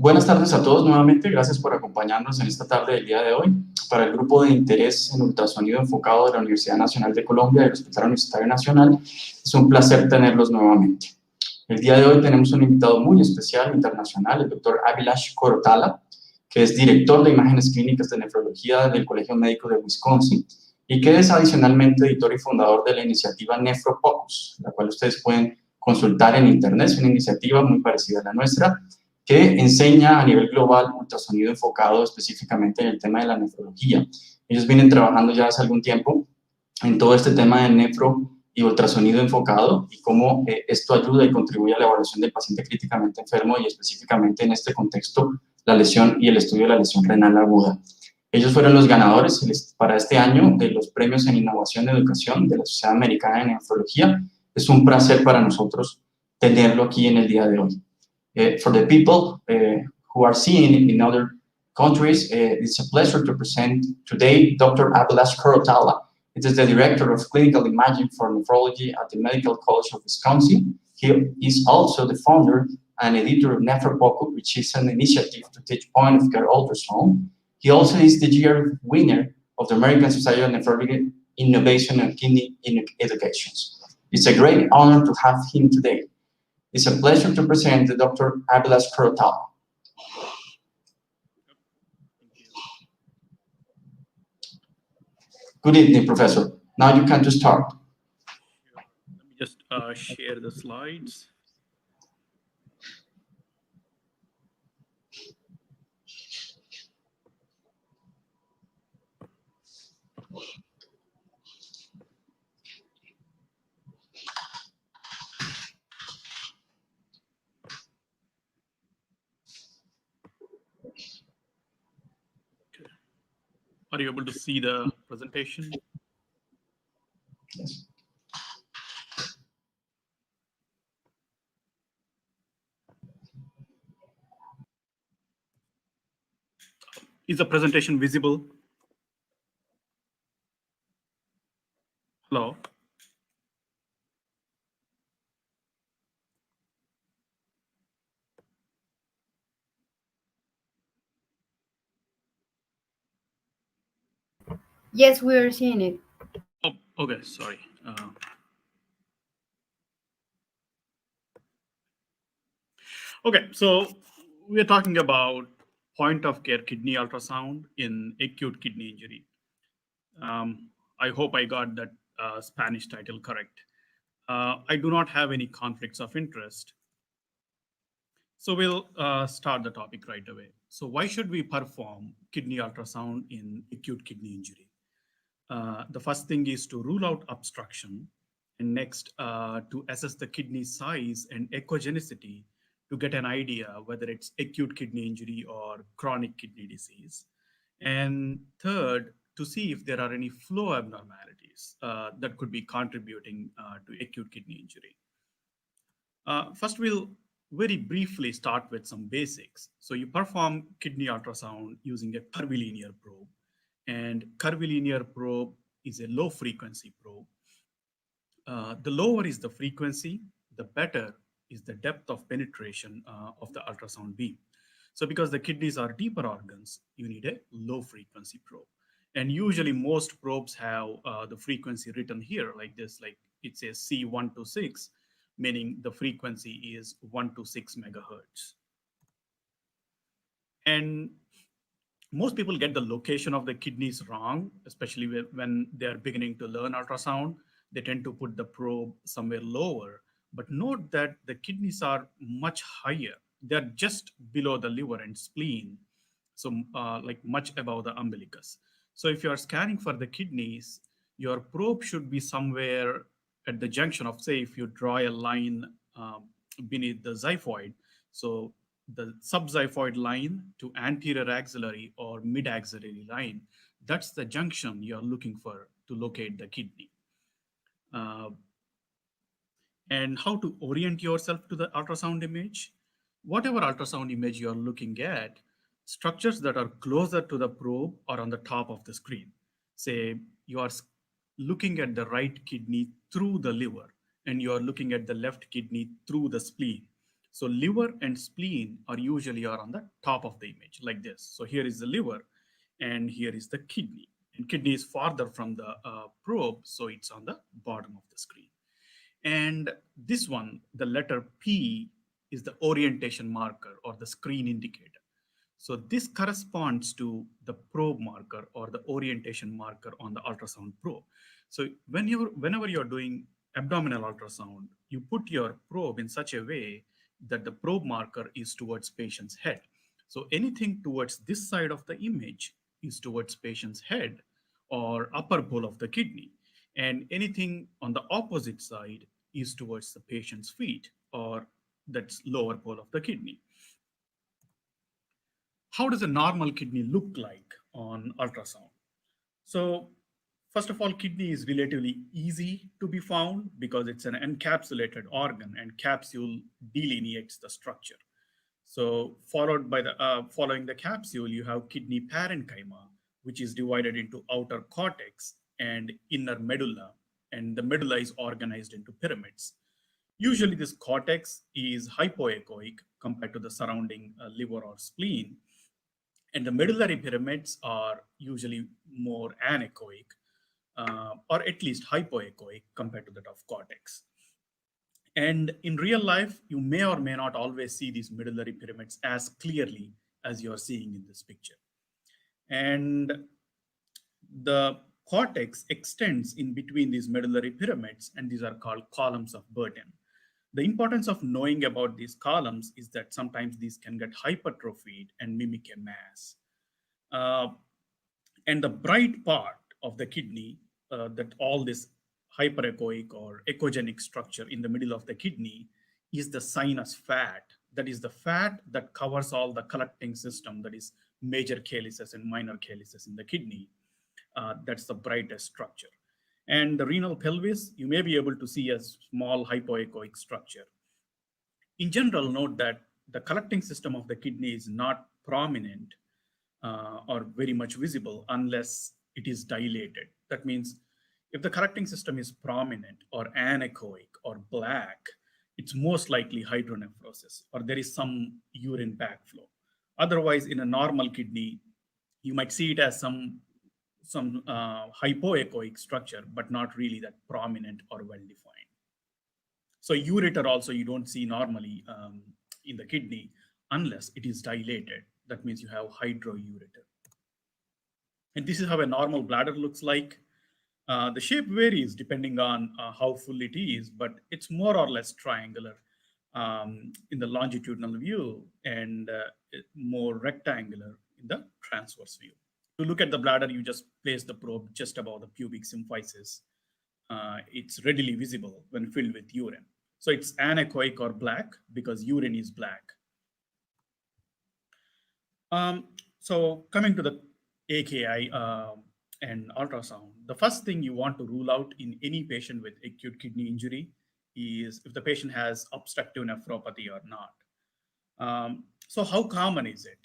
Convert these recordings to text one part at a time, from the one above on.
Buenas tardes a todos nuevamente, gracias por acompañarnos en esta tarde del día de hoy. Para el grupo de interés en ultrasonido enfocado de la Universidad Nacional de Colombia y el Hospital Universitario Nacional, es un placer tenerlos nuevamente. El día de hoy tenemos un invitado muy especial, internacional, el doctor Abhilash Koratala, que es director de imágenes clínicas de nefrología del Colegio Médico de Wisconsin y que es adicionalmente editor y fundador de la iniciativa NephroPOCUS, la cual ustedes pueden consultar en internet. Es una iniciativa muy parecida a la nuestra, que enseña a nivel global ultrasonido enfocado específicamente en el tema de la nefrología. Ellos vienen trabajando ya hace algún tiempo en todo este tema de y ultrasonido enfocado, y cómo esto ayuda y contribuye a la evaluación del paciente críticamente enfermo y específicamente en este contexto la lesión y el estudio de la lesión renal aguda. Ellos fueron los ganadores para este año de los premios en innovación de educación de la Sociedad Americana de Nefrología. Es un placer para nosotros tenerlo aquí en el día de hoy. For the people who are seeing in other countries, it's a pleasure to present today Dr. Abhilash Koratala. It is the Director of Clinical Imaging for Nephrology at the Medical College of Wisconsin. He is also the founder and editor of NephroPOCUS, which is an initiative to teach point-of-care ultrasound. He also is the year winner of the American Society of Nephrology Innovation and Kidney Educations. It's a great honor to have him today. It's a pleasure to present Dr. Abhilash Koratala. Good evening, Professor. Now you can start. Let me just share the slides. Okay. Are you able to see the presentation? Yes. Is the presentation visible? Hello? Yes, we are seeing it. Oh, okay, sorry. Okay, so we're talking about point-of-care kidney ultrasound in acute kidney injury. I hope I got that Spanish title correct. I do not have any conflicts of interest. So we'll start the topic right away. So why should we perform kidney ultrasound in acute kidney injury? The first thing is to rule out obstruction, and next to assess the kidney size and echogenicity to get an idea whether it's acute kidney injury or chronic kidney disease. And third, to see if there are any flow abnormalities that could be contributing to acute kidney injury. First, we'll very briefly start with some basics. So you perform kidney ultrasound using a curvilinear probe, and curvilinear probe is a low frequency probe. The lower is the frequency, the better is the depth of penetration of the ultrasound beam. So because the kidneys are deeper organs, you need a low frequency probe. And usually most probes have the frequency written here like this, like it says C126, meaning the frequency is 1 to 6 megahertz. And most people get the location of the kidneys wrong, especially when they're beginning to learn ultrasound. They tend to put the probe somewhere lower, but note that the kidneys are much higher. They're just below the liver and spleen, so like much above the umbilicus. So if you're scanning for the kidneys, your probe should be somewhere at the junction of, say, if you draw a line beneath the xiphoid, so the subxiphoid line to anterior axillary or mid-axillary line, that's the junction you're looking for to locate the kidney. And how to orient yourself to the ultrasound image. Whatever ultrasound image you're looking at, structures that are closer to the probe are on the top of the screen. Say you are looking at the right kidney through the liver, and you are looking at the left kidney through the spleen. So liver and spleen are usually on the top of the image like this. So here is the liver and here is the kidney. And kidney is farther from the probe, so it's on the bottom of the screen. And this one, the letter P, is the orientation marker or the screen indicator. So this corresponds to the probe marker or the orientation marker on the ultrasound probe. So whenever you're doing abdominal ultrasound, you put your probe in such a way that the probe marker is towards patient's head. So anything towards this side of the image is towards patient's head or upper bowl of the kidney. And anything on the opposite side is towards the patient's feet, or that's lower pole of the kidney. How does a normal kidney look like on ultrasound? So first of all, kidney is relatively easy to be found because it's an encapsulated organ and capsule delineates the structure. So following the capsule, you have kidney parenchyma, which is divided into outer cortex and inner medulla, and the medulla is organized into pyramids. Usually this cortex is hypoechoic compared to the surrounding liver or spleen, and the medullary pyramids are usually more anechoic, or at least hypoechoic compared to that of cortex. And in real life, you may or may not always see these medullary pyramids as clearly as you're seeing in this picture. And the cortex extends in between these medullary pyramids, and these are called columns of Burton. The importance of knowing about these columns is that sometimes these can get hypertrophied and mimic a mass. And the bright part of the kidney, that all this hyperechoic or echogenic structure in the middle of the kidney, is the sinus fat. That is the fat that covers all the collecting system, that is major calyces and minor calyces in the kidney. That's the brightest structure. And the renal pelvis, you may be able to see a small hypoechoic structure. In general, note that the collecting system of the kidney is not prominent or very much visible unless it is dilated. That means if the collecting system is prominent or anechoic or black, it's most likely hydronephrosis, or there is some urine backflow. Otherwise, in a normal kidney, you might see it as some hypoechoic structure, but not really that prominent or well-defined. So ureter also you don't see normally in the kidney unless it is dilated. That means you have hydroureter. And this is how a normal bladder looks like. The shape varies depending on how full it is, but it's more or less triangular in the longitudinal view and more rectangular in the transverse view. To look at the bladder, you just place the probe just above the pubic symphysis. It's readily visible when filled with urine. So it's anechoic or black because urine is black. So coming to the AKI and ultrasound, the first thing you want to rule out in any patient with acute kidney injury is if the patient has obstructive nephropathy or not. So how common is it?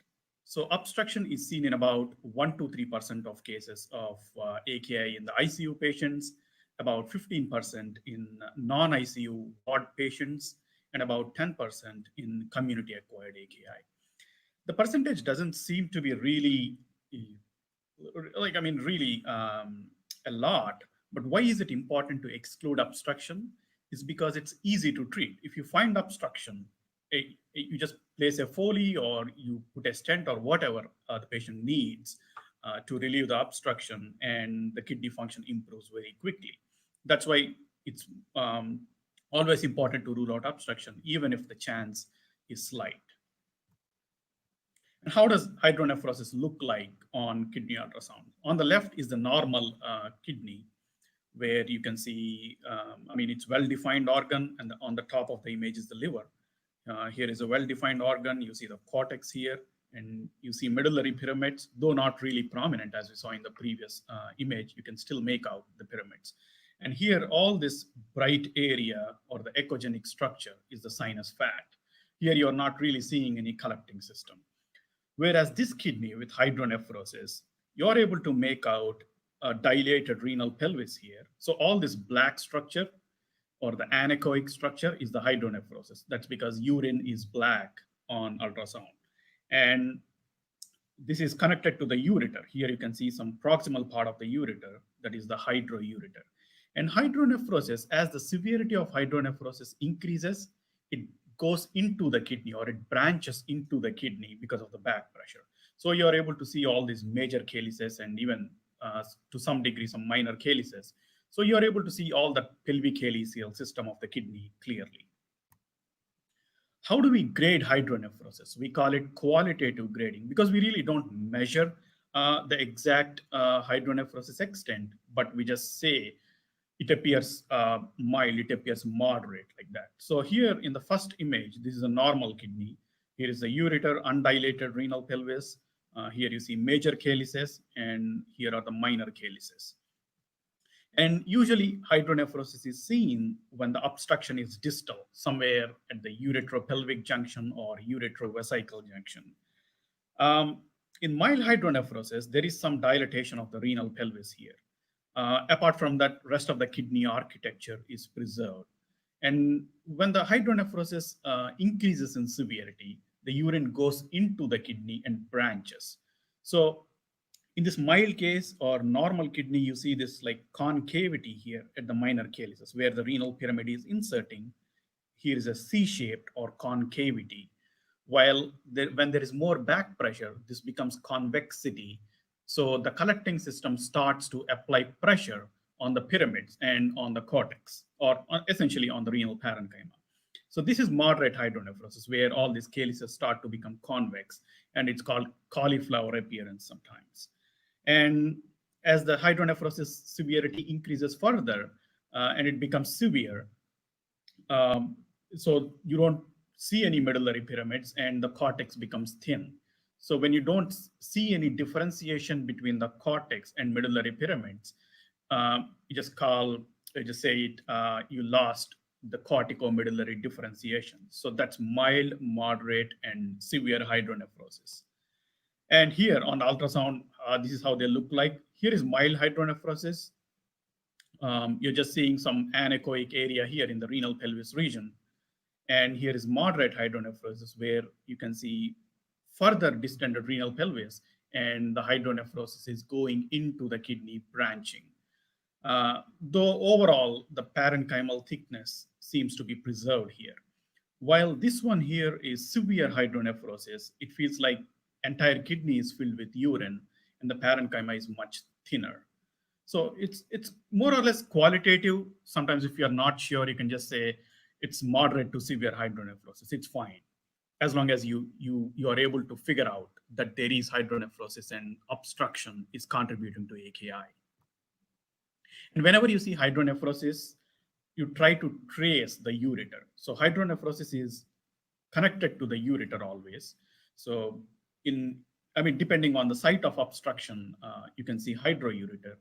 So obstruction is seen in about 1 to 3% of cases of AKI in the ICU patients, about 15% in non-ICU ward patients, and about 10% in community-acquired AKI. The percentage doesn't seem to be really, a lot, but why is it important to exclude obstruction? Is because it's easy to treat. If you find obstruction, you just place a Foley or you put a stent or whatever the patient needs to relieve the obstruction, and the kidney function improves very quickly. That's why it's always important to rule out obstruction, even if the chance is slight. And how does hydronephrosis look like on kidney ultrasound? On the left is the normal kidney, where you can see, it's well-defined organ, and on the top of the image is the liver. Here is a well-defined organ. You see the cortex here, and you see medullary pyramids, though not really prominent as we saw in the previous image. You can still make out the pyramids. And here, all this bright area or the echogenic structure is the sinus fat. Here, you're not really seeing any collecting system. Whereas this kidney with hydronephrosis, you're able to make out a dilated renal pelvis here. So all this black structure or the anechoic structure is the hydronephrosis. That's because urine is black on ultrasound. And this is connected to the ureter. Here you can see some proximal part of the ureter, that is the hydroureter. And hydronephrosis, as the severity of hydronephrosis increases, it goes into the kidney, or it branches into the kidney because of the back pressure. So you're able to see all these major calyces and even to some degree some minor calyces. So you're able to see all the pelvic calyceal system of the kidney clearly. How do we grade hydronephrosis? We call it qualitative grading because we really don't measure the exact hydronephrosis extent, but we just say it appears mild, it appears moderate like that. So here in the first image, this is a normal kidney. Here is the ureter, undilated renal pelvis. Here you see major calyces, and here are the minor calyces. And usually hydronephrosis is seen when the obstruction is distal, somewhere at the uretropelvic junction or uretrovesical junction. In mild hydronephrosis, there is some dilatation of the renal pelvis here. Apart from that, rest of the kidney architecture is preserved. And when the hydronephrosis increases in severity, the urine goes into the kidney and branches. So in this mild case or normal kidney, you see this like concavity here at the minor calyces where the renal pyramid is inserting. Here is a C-shaped or concavity. While when there is more back pressure, this becomes convexity. So the collecting system starts to apply pressure on the pyramids and on the cortex, or essentially on the renal parenchyma. So this is moderate hydronephrosis, where all these calyces start to become convex, and it's called cauliflower appearance sometimes. And as the hydronephrosis severity increases further, and it becomes severe, so you don't see any medullary pyramids and the cortex becomes thin. So when you don't see any differentiation between the cortex and medullary pyramids, you just say it, you lost the corticomedullary differentiation. So that's mild, moderate, and severe hydronephrosis. And here on the ultrasound, this is how they look like. Here is mild hydronephrosis. You're just seeing some anechoic area here in the renal pelvis region. And here is moderate hydronephrosis, where you can see further distended renal pelvis, and the hydronephrosis is going into the kidney branching. Though overall, the parenchymal thickness seems to be preserved here. While this one here is severe hydronephrosis, it feels like entire kidney is filled with urine and the parenchyma is much thinner. So it's more or less qualitative. Sometimes if you're not sure, you can just say it's moderate to severe hydronephrosis. It's fine, as long as you are able to figure out that there is hydronephrosis and obstruction is contributing to AKI. And whenever you see hydronephrosis, you try to trace the ureter. So hydronephrosis is connected to the ureter always. So depending on the site of obstruction, you can see hydroureter.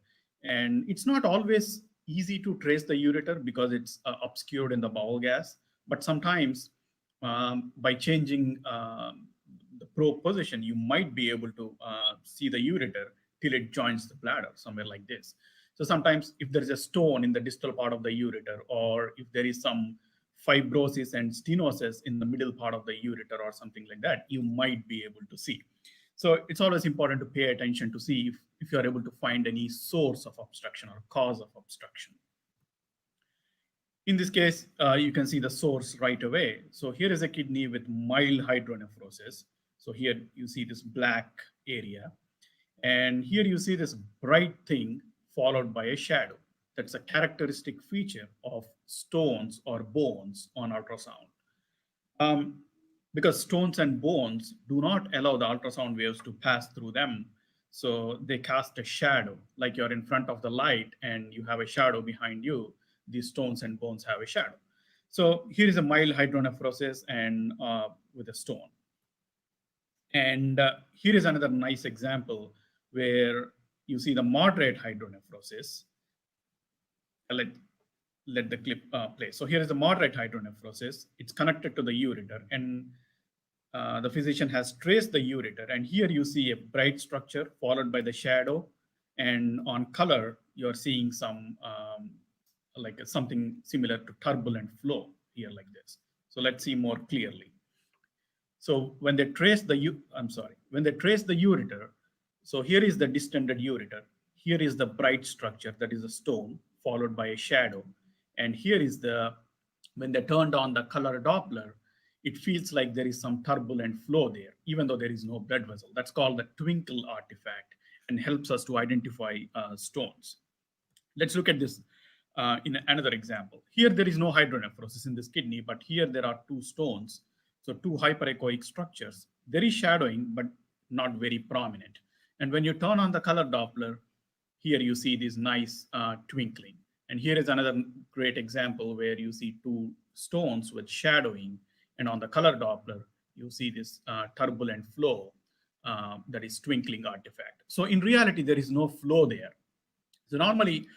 And it's not always easy to trace the ureter because it's obscured in the bowel gas. But sometimes by changing the probe position, you might be able to see the ureter till it joins the bladder, somewhere like this. So sometimes if there is a stone in the distal part of the ureter, or if there is some fibrosis and stenosis in the middle part of the ureter or something like that, you might be able to see. So it's always important to pay attention to see if you're able to find any source of obstruction or cause of obstruction. In this case, you can see the source right away. So here is a kidney with mild hydronephrosis. So here you see this black area. And here you see this bright thing followed by a shadow. That's a characteristic feature of stones or bones on ultrasound. Because stones and bones do not allow the ultrasound waves to pass through them. So they cast a shadow, like you're in front of the light and you have a shadow behind you. These stones and bones have a shadow. So here is a mild hydronephrosis and with a stone. And here is another nice example where you see the moderate hydronephrosis. Let the clip play. So here is the moderate hydronephrosis. It's connected to the ureter, and the physician has traced the ureter. And here you see a bright structure followed by the shadow. And on color, you're seeing some something similar to turbulent flow here like this. So let's see more clearly. So when they trace the ureter, so here is the distended ureter. Here is the bright structure, that is a stone, followed by a shadow. And here is when they turned on the color Doppler, it feels like there is some turbulent flow there, even though there is no blood vessel. That's called the twinkle artifact and helps us to identify stones. Let's look at this in another example. Here there is no hydronephrosis in this kidney, but here there are two stones. So two hyperechoic structures. There is shadowing, but not very prominent. And when you turn on the color Doppler, here you see this nice twinkling. And here is another great example where you see two stones with shadowing, and on the color Doppler, you see this turbulent flow that is twinkling artifact. So in reality, there is no flow there. So normally,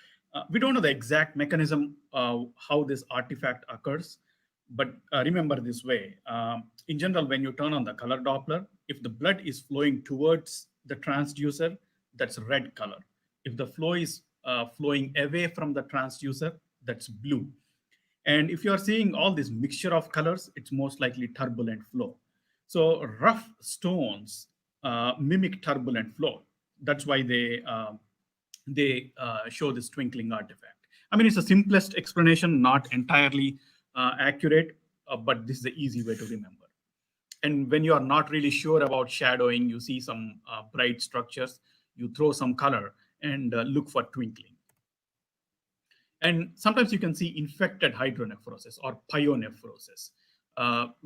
we don't know the exact mechanism of how this artifact occurs, but remember this way. In general, when you turn on the color Doppler, if the blood is flowing towards the transducer, that's red color. If the flow is flowing away from the transducer, that's blue. And if you are seeing all this mixture of colors, it's most likely turbulent flow. So rough stones mimic turbulent flow. That's why they show this twinkling artifact. I mean, it's the simplest explanation, not entirely accurate, but this is the easy way to remember. And when you are not really sure about shadowing, you see some bright structures, you throw some color and look for twinkling. And sometimes you can see infected hydronephrosis or pyonephrosis,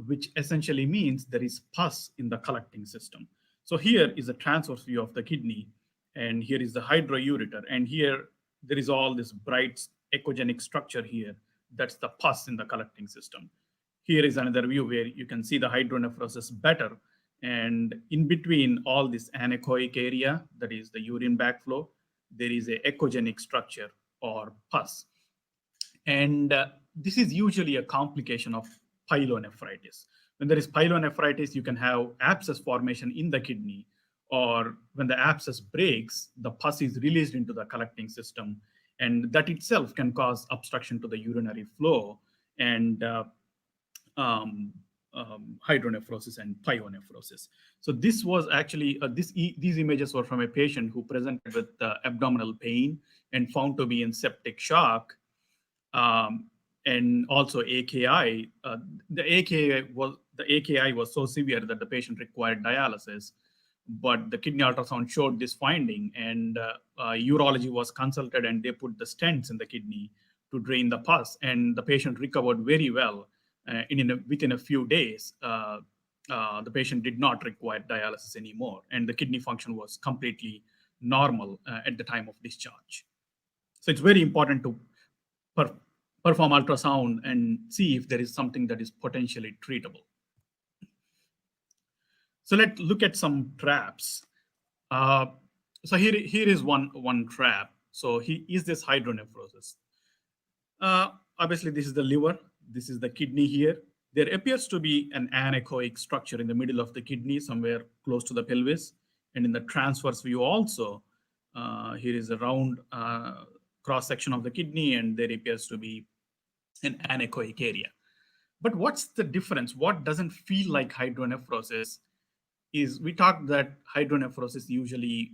which essentially means there is pus in the collecting system. So here is a transverse view of the kidney, and here is the hydroureter, and here there is all this bright echogenic structure here. That's the pus in the collecting system. Here is another view where you can see the hydronephrosis better, and in between all this anechoic area, that is the urine backflow, there is a echogenic structure or pus. And this is usually a complication of pyelonephritis. When there is pyelonephritis, you can have abscess formation in the kidney, or when the abscess breaks, the pus is released into the collecting system, and that itself can cause obstruction to the urinary flow and hydronephrosis and pyonephrosis. So this was actually, these images were from a patient who presented with abdominal pain and found to be in septic shock, and also AKI. The AKI was so severe that the patient required dialysis, but the kidney ultrasound showed this finding, and urology was consulted, and they put the stents in the kidney to drain the pus, and the patient recovered very well. Within a few days, the patient did not require dialysis anymore, and the kidney function was completely normal at the time of discharge. So it's very important to perform ultrasound and see if there is something that is potentially treatable. So let's look at some traps. So here is one trap. So is this hydronephrosis? Obviously, this is the liver. This is the kidney here. There appears to be an anechoic structure in the middle of the kidney, somewhere close to the pelvis. And in the transverse view also, here is a round cross-section of the kidney, and there appears to be an anechoic area. But what's the difference? What doesn't feel like hydronephrosis is, we talked that hydronephrosis usually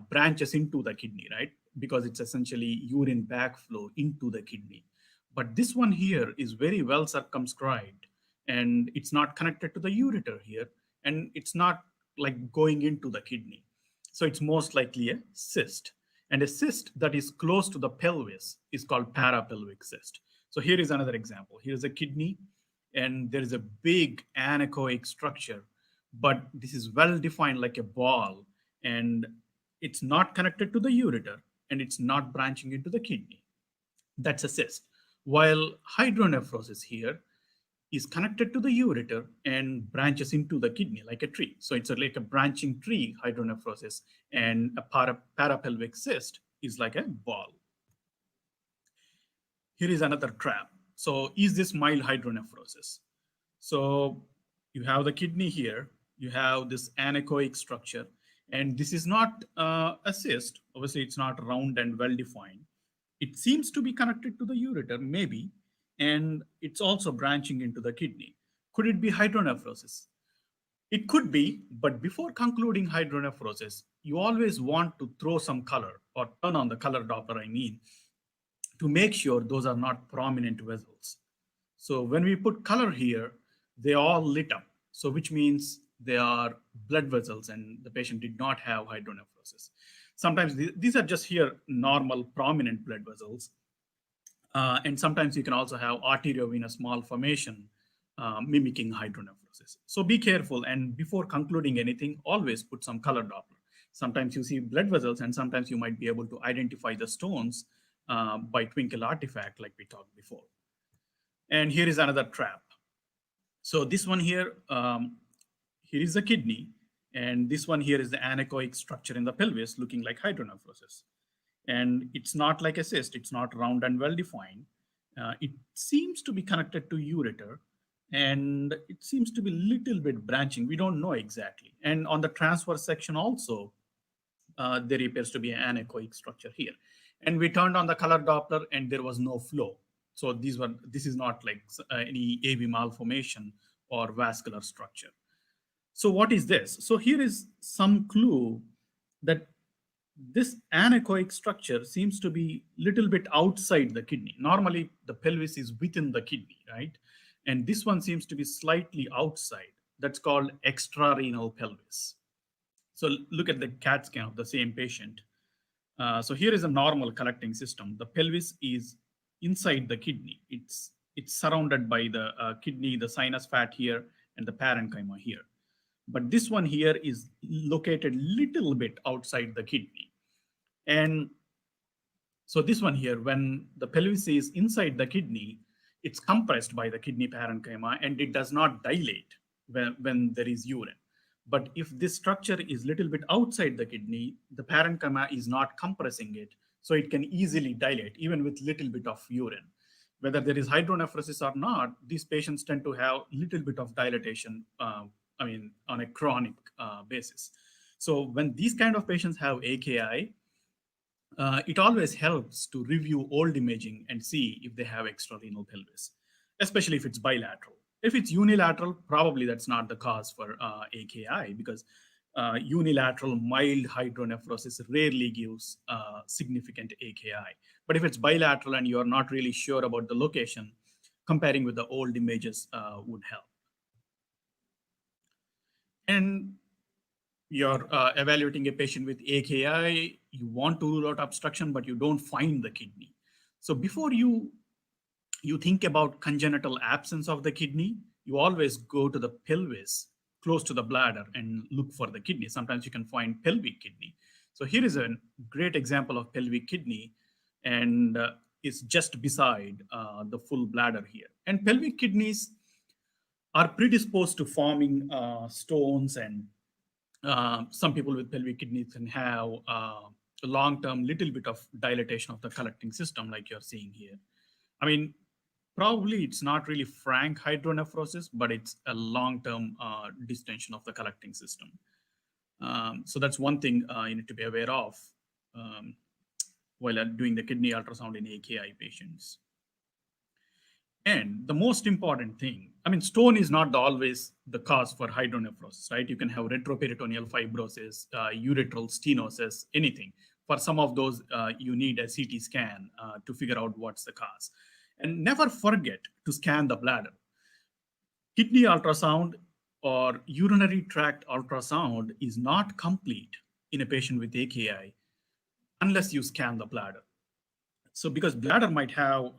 branches into the kidney, right? Because it's essentially urine backflow into the kidney. But this one here is very well circumscribed, and it's not connected to the ureter here, and it's not like going into the kidney. So it's most likely a cyst. And a cyst that is close to the pelvis is called parapelvic cyst. So here is another example. Here's a kidney, and there is a big anechoic structure, but this is well defined like a ball, and it's not connected to the ureter, and it's not branching into the kidney. That's a cyst. While hydronephrosis here is connected to the ureter and branches into the kidney like a tree. So it's like a branching tree, hydronephrosis, and a parapelvic cyst is like a ball. Here is another trap. So is this mild hydronephrosis? So you have the kidney here, you have this anechoic structure, and this is not a cyst. Obviously, it's not round and well-defined. It seems to be connected to the ureter, maybe, and it's also branching into the kidney. Could it be hydronephrosis? It could be, but before concluding hydronephrosis, you always want to throw some color, or turn on the color Doppler, I mean, to make sure those are not prominent vessels. So when we put color here, they all lit up. So which means they are blood vessels, and the patient did not have hydronephrosis. Sometimes these are just here normal prominent blood vessels. And sometimes you can also have arteriovenous malformation mimicking hydronephrosis. So be careful, and before concluding anything, always put some color Doppler. Sometimes you see blood vessels, and sometimes you might be able to identify the stones by twinkle artifact like we talked before. And here is another trap. So this one here, here is the kidney, and this one here is the anechoic structure in the pelvis looking like hydronephrosis. And it's not like a cyst, it's not round and well-defined. It seems to be connected to ureter, and it seems to be a little bit branching. We don't know exactly. And on the transverse section also, there appears to be an anechoic structure here. And we turned on the color Doppler and there was no flow. So this is not like any AV malformation or vascular structure. So what is this? So here is some clue that this anechoic structure seems to be a little bit outside the kidney. Normally, the pelvis is within the kidney, right? And this one seems to be slightly outside. That's called extrarenal pelvis. So look at the CAT scan of the same patient. So here is a normal collecting system. The pelvis is inside the kidney. It's surrounded by the kidney, the sinus fat here, and the parenchyma here. But this one here is located little bit outside the kidney. And so this one here, when the pelvis is inside the kidney, it's compressed by the kidney parenchyma and it does not dilate when there is urine. But if this structure is little bit outside the kidney, the parenchyma is not compressing it, so it can easily dilate even with little bit of urine. Whether there is hydronephrosis or not, these patients tend to have little bit of dilatation, on a chronic basis. So when these kind of patients have AKI, it always helps to review old imaging and see if they have extrarenal pelvis, especially if it's bilateral. If it's unilateral, probably that's not the cause for AKI, because unilateral mild hydronephrosis rarely gives significant AKI. But if it's bilateral and you're not really sure about the location, comparing with the old images would help. And you're evaluating a patient with AKI, you want to rule out obstruction, but you don't find the kidney. So before you think about congenital absence of the kidney, you always go to the pelvis close to the bladder and look for the kidney. Sometimes you can find pelvic kidney. So here is a great example of pelvic kidney, and it's just beside the full bladder here. And pelvic kidneys are predisposed to forming stones, and some people with pelvic kidneys can have long-term little bit of dilatation of the collecting system like you're seeing here. I mean, probably it's not really frank hydronephrosis, but it's a long-term distension of the collecting system. So that's one thing you need to be aware of while doing the kidney ultrasound in AKI patients. And the most important thing, stone is not always the cause for hydronephrosis, right? You can have retroperitoneal fibrosis, ureteral stenosis, anything. For some of those, you need a CT scan to figure out what's the cause. And never forget to scan the bladder. Kidney ultrasound or urinary tract ultrasound is not complete in a patient with AKI unless you scan the bladder. So because bladder might have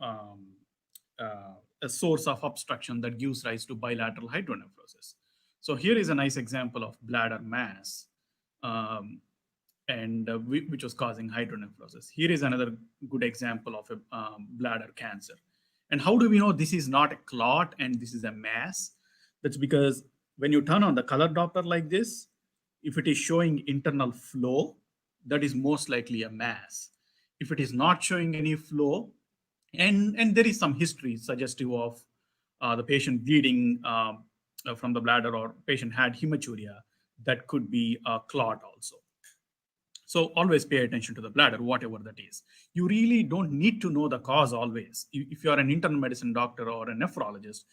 a source of obstruction that gives rise to bilateral hydronephrosis. So here is a nice example of bladder mass, which was causing hydronephrosis. Here is another good example of a bladder cancer. And how do we know this is not a clot and this is a mass? That's because when you turn on the color Doppler like this, if it is showing internal flow, that is most likely a mass. If it is not showing any flow, and there is some history suggestive of the patient bleeding from the bladder, or patient had hematuria, that could be a clot also. So always pay attention to the bladder, whatever that is. You really don't need to know the cause always. If you're an internal medicine doctor or a nephrologist,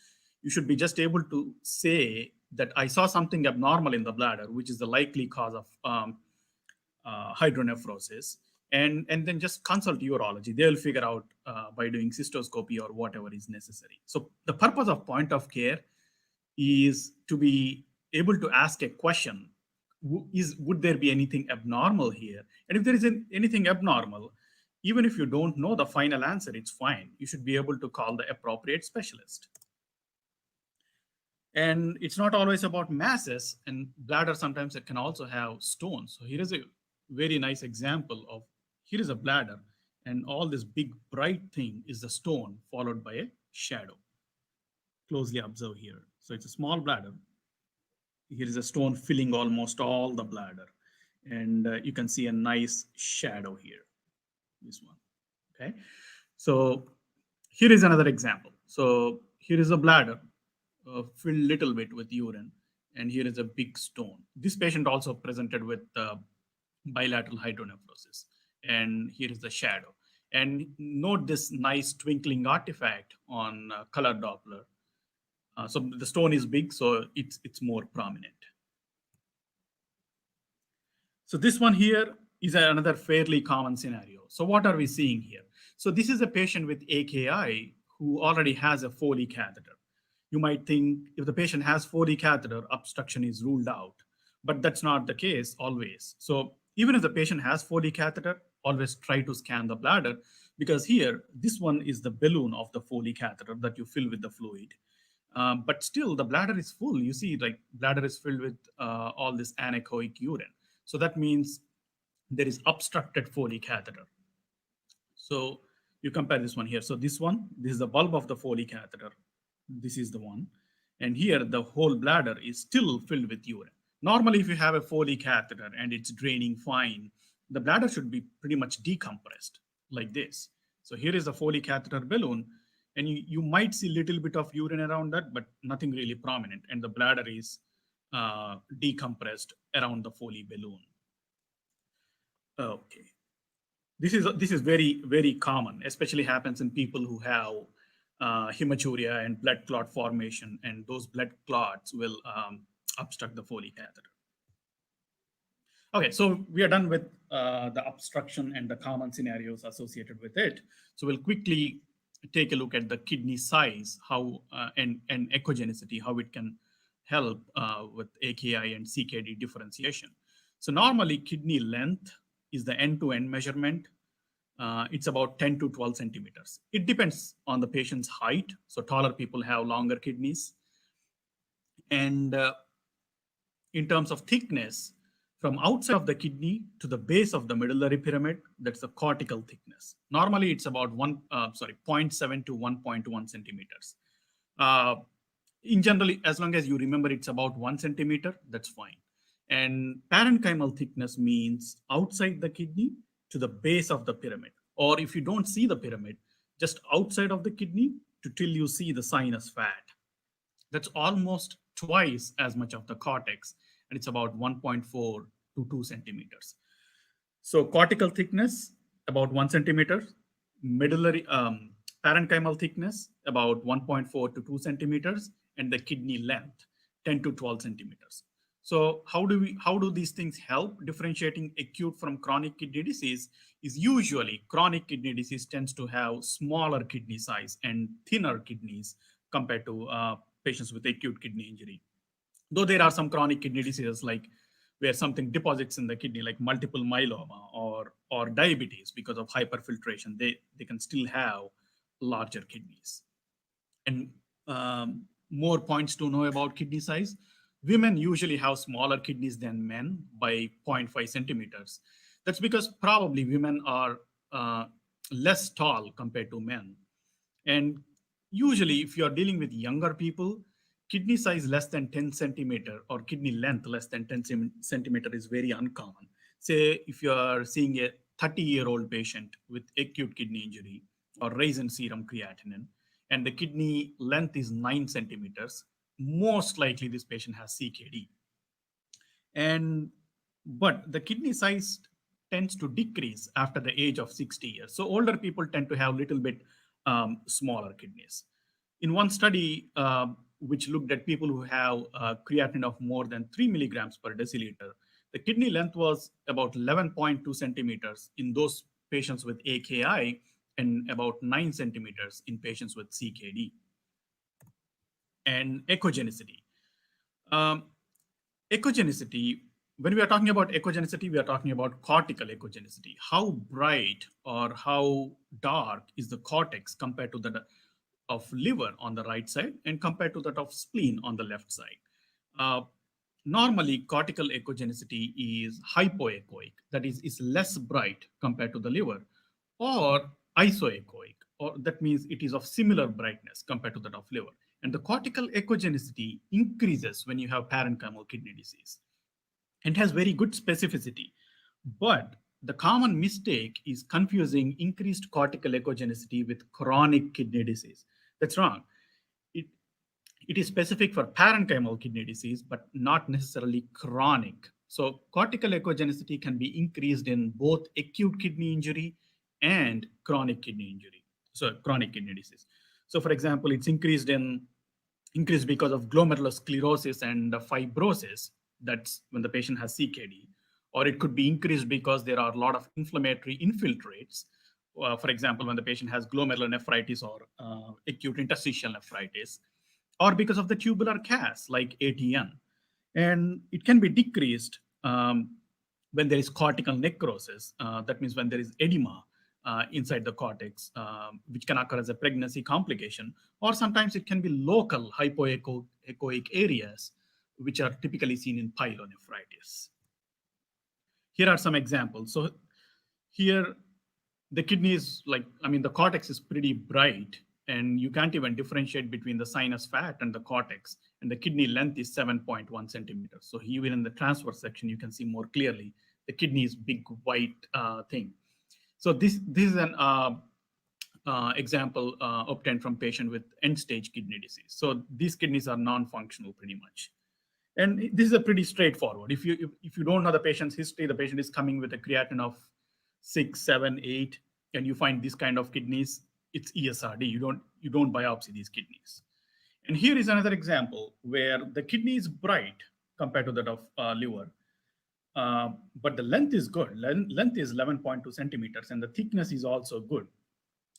you should be just able to say that I saw something abnormal in the bladder, which is the likely cause of hydronephrosis. And then just consult urology. They'll figure out by doing cystoscopy or whatever is necessary. So the purpose of point of care is to be able to ask a question. Would there be anything abnormal here? And if there isn't anything abnormal, even if you don't know the final answer, it's fine. You should be able to call the appropriate specialist. And it's not always about masses, and bladder sometimes it can also have stones. So here is a very nice example of, here is a bladder, And all this big bright thing is the stone followed by a shadow. Closely observe here. So it's a small bladder. Here is a stone filling almost all the bladder. And you can see a nice shadow here, this one. Okay. So here is another example. So here is a bladder filled little bit with urine, and here is a big stone. This patient also presented with bilateral hydronephrosis, and here is the shadow. And note this nice twinkling artifact on color Doppler. So the stone is big, so it's more prominent. So this one here is another fairly common scenario. So what are we seeing here? So this is a patient with AKI who already has a Foley catheter. You might think if the patient has Foley catheter, obstruction is ruled out, but that's not the case always. So even if the patient has Foley catheter, always try to scan the bladder, because here, this one is the balloon of the Foley catheter that you fill with the fluid. But still, the bladder is full. You see, like bladder is filled with all this anechoic urine. So that means there is obstructed Foley catheter. So you compare this one here. So this is the bulb of the Foley catheter. This is the one. And here, the whole bladder is still filled with urine. Normally, if you have a Foley catheter and it's draining fine, the bladder should be pretty much decompressed like this. So here is the Foley catheter balloon, and you might see a little bit of urine around that, but nothing really prominent. And the bladder is decompressed around the Foley balloon. Okay. This is very, very common, especially happens in people who have hematuria and blood clot formation, and those blood clots will obstruct the Foley catheter. Okay, so we are done with the obstruction and the common scenarios associated with it. So we'll quickly take a look at the kidney size, how and echogenicity, how it can help with AKI and CKD differentiation. So normally kidney length is the end-to-end measurement. It's about 10 to 12 centimeters. It depends on the patient's height. So taller people have longer kidneys. And in terms of thickness, from outside of the kidney to the base of the medullary pyramid, that's the cortical thickness. Normally, it's about 0.7 to 1.1 centimeters. In general, as long as you remember it's about 1 centimeter, that's fine. And parenchymal thickness means outside the kidney to the base of the pyramid. Or if you don't see the pyramid, just outside of the kidney till you see the sinus fat. That's almost twice as much of the cortex, and it's about 1.4 to 2 centimeters. So cortical thickness, about 1 centimeter. Medullary parenchymal thickness, about 1.4 to 2 centimeters. And the kidney length, 10 to 12 centimeters. So how do these things help differentiating acute from chronic kidney disease? Is usually chronic kidney disease tends to have smaller kidney size and thinner kidneys compared to patients with acute kidney injury. Though there are some chronic kidney diseases like where something deposits in the kidney, like multiple myeloma or diabetes because of hyperfiltration, they can still have larger kidneys. And more points to know about kidney size. Women usually have smaller kidneys than men by 0.5 centimeters. That's because probably women are less tall compared to men. And usually if you're dealing with younger people, kidney size less than 10 centimeter or kidney length less than 10 centimeter is very uncommon. Say if you're seeing a 30-year-old patient with acute kidney injury or rise in serum creatinine, and the kidney length is 9 centimeters, most likely this patient has CKD. But the kidney size tends to decrease after the age of 60 years. So older people tend to have a little bit smaller kidneys. In one study, which looked at people who have creatinine of more than 3 milligrams per deciliter, the kidney length was about 11.2 centimeters in those patients with AKI and about 9 centimeters in patients with CKD. And echogenicity. Echogenicity, when we are talking about echogenicity, we are talking about cortical echogenicity. How bright or how dark is the cortex compared to that of liver on the right side and compared to that of spleen on the left side. Normally, cortical echogenicity is hypoechoic, that is less bright compared to the liver, or isoechoic, or that means it is of similar brightness compared to that of liver. And the cortical echogenicity increases when you have parenchymal kidney disease and has very good specificity. But the common mistake is confusing increased cortical echogenicity with chronic kidney disease. That's wrong. It, it is specific for parenchymal kidney disease, but not necessarily chronic. So cortical echogenicity can be increased in both acute kidney injury and chronic kidney injury. So chronic kidney disease. So for example, it's increased because of glomerulosclerosis and fibrosis. That's when the patient has CKD. Or it could be increased because there are a lot of inflammatory infiltrates. For example, when the patient has glomerulonephritis or acute interstitial nephritis, or because of the tubular CAS like ATN. And it can be decreased when there is cortical necrosis. That means when there is edema inside the cortex, which can occur as a pregnancy complication, or sometimes it can be local hypoechoic areas, which are typically seen in pyelonephritis. Here are some examples. So here, the kidney is the cortex is pretty bright, and you can't even differentiate between the sinus fat and the cortex. And the kidney length is 7.1 centimeters. So even in the transverse section, you can see more clearly the kidney is big white thing. So this is an example obtained from patient with end-stage kidney disease. So these kidneys are non-functional pretty much. And this is a pretty straightforward. If you don't know the patient's history, the patient is coming with a creatinine of 6, 7, 8, and you find this kind of kidneys, it's ESRD. You don't biopsy these kidneys. And here is another example where the kidney is bright compared to that of liver, but the length is good. Length is 11.2 centimeters, and the thickness is also good.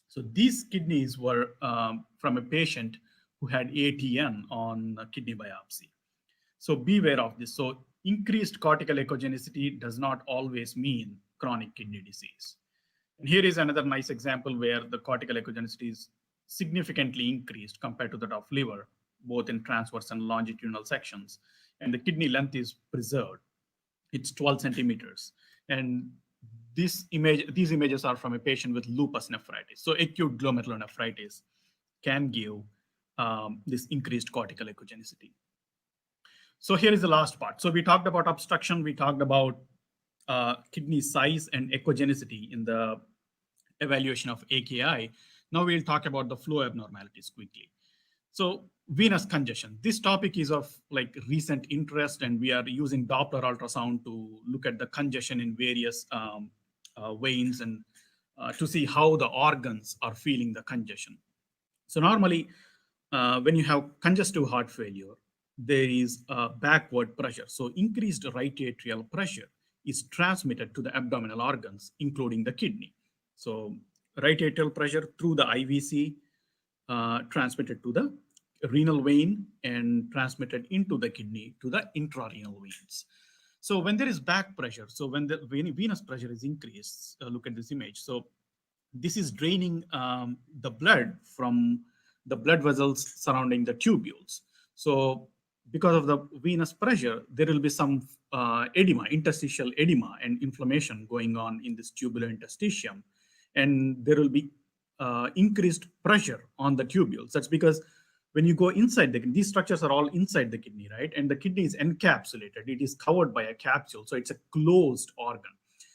So these kidneys were from a patient who had ATN on kidney biopsy. So beware of this. So increased cortical echogenicity does not always mean chronic kidney disease. And here is another nice example where the cortical echogenicity is significantly increased compared to that of liver, both in transverse and longitudinal sections. And the kidney length is preserved. It's 12 centimeters. And these images are from a patient with lupus nephritis. So acute glomerulonephritis can give this increased cortical echogenicity. So here is the last part. So we talked about obstruction. We talked about kidney size and echogenicity in the evaluation of AKI. Now we'll talk about the flow abnormalities quickly. So venous congestion. This topic is of recent interest, and we are using Doppler ultrasound to look at the congestion in various veins and to see how the organs are feeling the congestion. So normally, when you have congestive heart failure, there is backward pressure. So increased right atrial pressure is transmitted to the abdominal organs, including the kidney. So right atrial pressure through the IVC transmitted to the renal vein and transmitted into the kidney to the intrarenal veins. So when there is back pressure, so when the venous pressure is increased, look at this image. So this is draining the blood from the blood vessels surrounding the tubules. So because of the venous pressure, there will be some edema, interstitial edema and inflammation going on in this tubular interstitium. And there will be increased pressure on the tubules. That's because when you go inside the kidney, these structures are all inside the kidney, right? And the kidney is encapsulated. It is covered by a capsule. So it's a closed organ.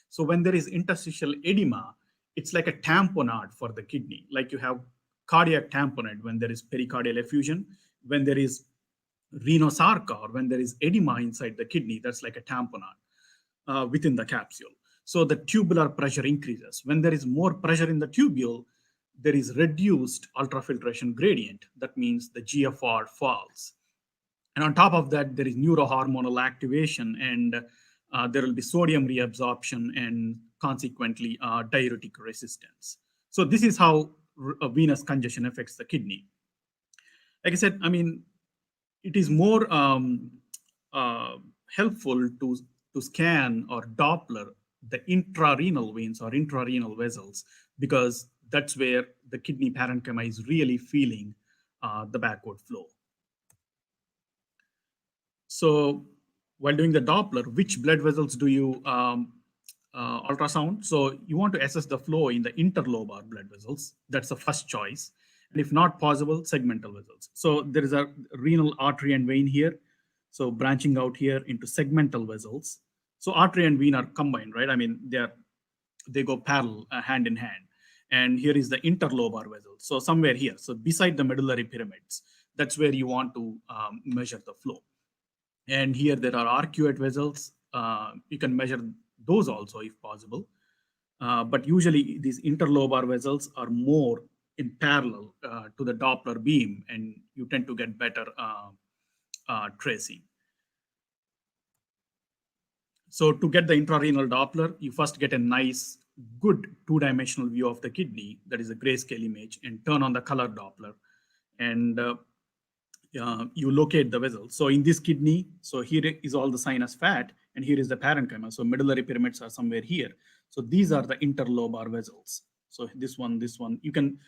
So when there is interstitial edema, it's like a tamponade for the kidney. Like you have cardiac tamponade when there is pericardial effusion. When there is rhinosarca, or when there is edema inside the kidney, that's like a tamponade within the capsule. So the tubular pressure increases. When there is more pressure in the tubule, there is reduced ultrafiltration gradient. That means the GFR falls. And on top of that, there is neurohormonal activation, and there will be sodium reabsorption and consequently diuretic resistance. So this is how venous congestion affects the kidney. Like I said, it is more helpful to scan or Doppler the intrarenal veins or intrarenal vessels, because that's where the kidney parenchyma is really feeling the backward flow. So while doing the Doppler, which blood vessels do you ultrasound. So you want to assess the flow in the interlobar blood vessels. That's the first choice. And if not possible, segmental vessels. So there is a renal artery and vein here. So branching out here into segmental vessels. So artery and vein are combined, right? I mean, they go parallel, hand in hand. And here is the interlobar vessel. So somewhere here, so beside the medullary pyramids, that's where you want to measure the flow. And here there are arcuate vessels. You can measure those also if possible. But usually these interlobar vessels are more in parallel to the Doppler beam, and you tend to get better tracing. So to get the intrarenal Doppler, you first get a nice, good two-dimensional view of the kidney, that is a grayscale image, and turn on the color Doppler. And you locate the vessel. So in this kidney, so here is all the sinus fat, and here is the parenchyma. So medullary pyramids are somewhere here. So these are the interlobar vessels. So this one, you can,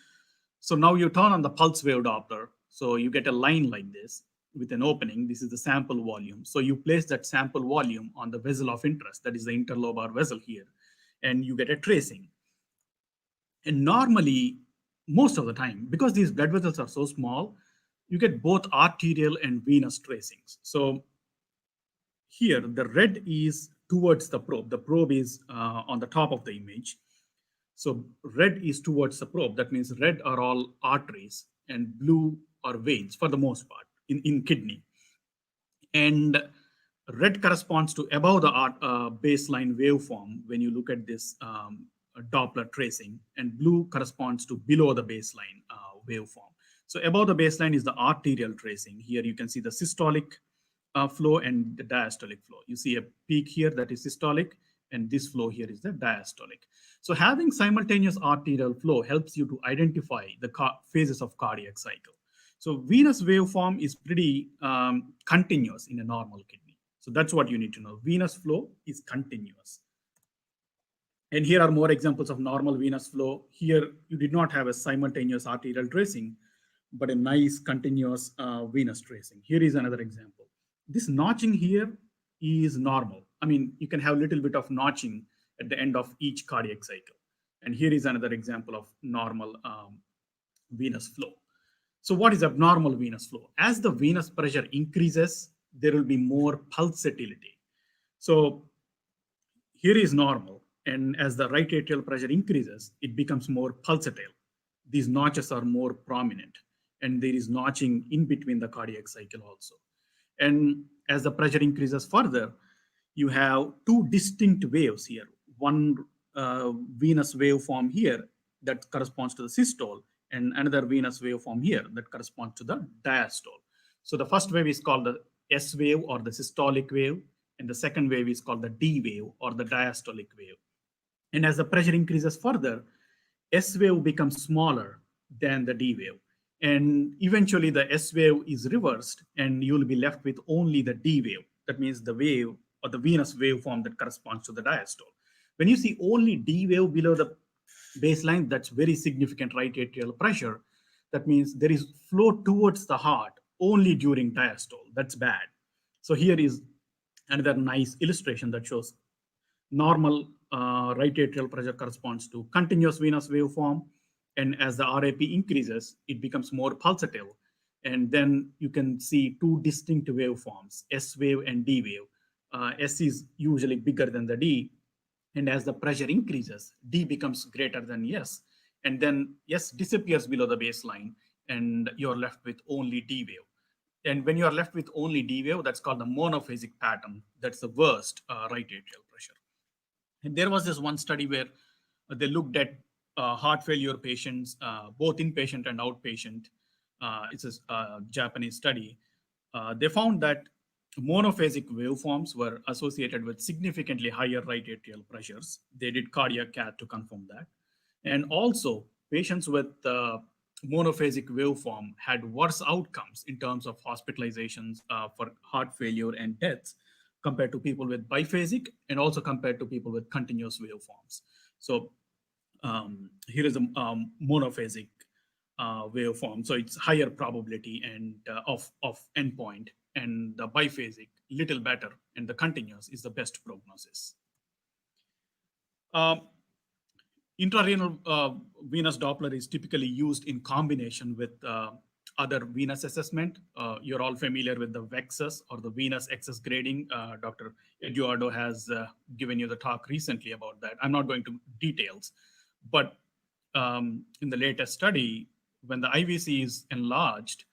so now you turn on the pulse wave Doppler. So you get a line like this with an opening. This is the sample volume. So you place that sample volume on the vessel of interest, that is the interlobar vessel here, and you get a tracing. And normally, most of the time, because these blood vessels are so small, you get both arterial and venous tracings. So here, the red is towards the probe. The probe is on the top of the image. So red is towards the probe. That means red are all arteries and blue are veins for the most part in kidney. And red corresponds to above the baseline waveform when you look at this Doppler tracing, and blue corresponds to below the baseline waveform. So above the baseline is the arterial tracing. Here you can see the systolic flow and the diastolic flow. You see a peak here that is systolic, and this flow here is the diastolic. So having simultaneous arterial flow helps you to identify the phases of cardiac cycle. So venous waveform is pretty continuous in a normal kidney. So that's what you need to know. Venous flow is continuous. And here are more examples of normal venous flow. Here, you did not have a simultaneous arterial tracing, but a nice continuous venous tracing. Here is another example. This notching here is normal. I mean, you can have a little bit of notching at the end of each cardiac cycle. And here is another example of normal venous flow. So what is abnormal venous flow? As the venous pressure increases, there will be more pulsatility. So here is normal. And as the right atrial pressure increases, it becomes more pulsatile. These notches are more prominent, and there is notching in between the cardiac cycle also. And as the pressure increases further, you have two distinct waves here. One venous waveform here that corresponds to the systole, and another venous waveform here that corresponds to the diastole. So the first wave is called the S wave or the systolic wave, and the second wave is called the D wave or the diastolic wave. And as the pressure increases further, S wave becomes smaller than the D wave. And eventually the S wave is reversed and you'll be left with only the D wave. That means the wave or the venous waveform that corresponds to the diastole. When you see only D wave below the baseline, that's very significant right atrial pressure. That means there is flow towards the heart only during diastole. That's bad. So here is another nice illustration that shows normal right atrial pressure corresponds to continuous venous waveform. And as the RAP increases, it becomes more pulsatile. And then you can see two distinct waveforms, S wave and D wave. S is usually bigger than the D. And as the pressure increases, D becomes greater than S. And then S disappears below the baseline, and you're left with only D wave. And when you are left with only D wave, that's called the monophasic pattern. That's the worst right atrial pressure. And there was this one study where they looked at heart failure patients, both inpatient and outpatient. It's a Japanese study. They found that monophasic waveforms were associated with significantly higher right atrial pressures. They did cardiac cath to confirm that. And also, patients with monophasic waveform had worse outcomes in terms of hospitalizations for heart failure and deaths compared to people with biphasic, and also compared to people with continuous waveforms. So here is a monophasic waveform. So it's higher probability and of endpoint, and the biphasic little better, and the continuous is the best prognosis. Intrarenal venous Doppler is typically used in combination with other venous assessment. You're all familiar with the VEXAS or the venous excess grading. Dr. Eduardo has given you the talk recently about that. I'm not going to details, but in the latest study, when the IVC is enlarged,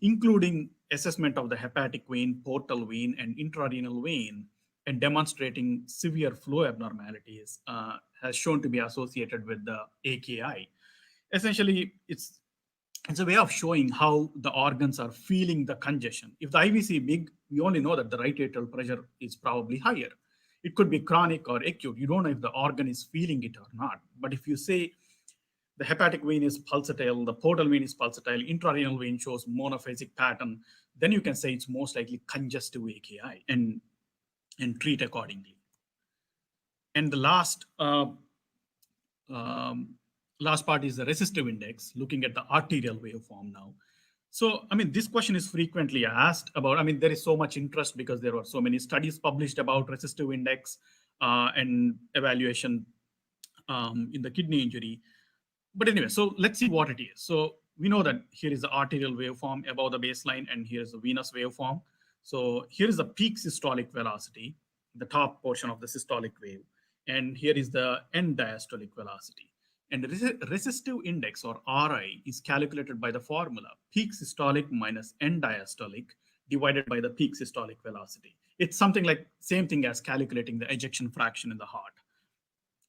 including assessment of the hepatic vein, portal vein, and intrarenal vein, and demonstrating severe flow abnormalities, has shown to be associated with the AKI. Essentially, it's a way of showing how the organs are feeling the congestion. If the IVC is big, we only know that the right atrial pressure is probably higher. It could be chronic or acute. You don't know if the organ is feeling it or not. But if you say the hepatic vein is pulsatile, the portal vein is pulsatile, intrarenal vein shows monophasic pattern, then you can say it's most likely congestive AKI and treat accordingly. And the last part is the resistive index, looking at the arterial waveform now. So, I mean, this question is frequently asked about, I mean, there is so much interest because there are so many studies published about resistive index and evaluation in the kidney injury. But anyway, so let's see what it is. So we know that here is the arterial waveform above the baseline, and here is the venous waveform. So here is the peak systolic velocity, the top portion of the systolic wave. And here is the end diastolic velocity. And the resistive index, or RI, is calculated by the formula peak systolic minus end diastolic divided by the peak systolic velocity. It's something like same thing as calculating the ejection fraction in the heart.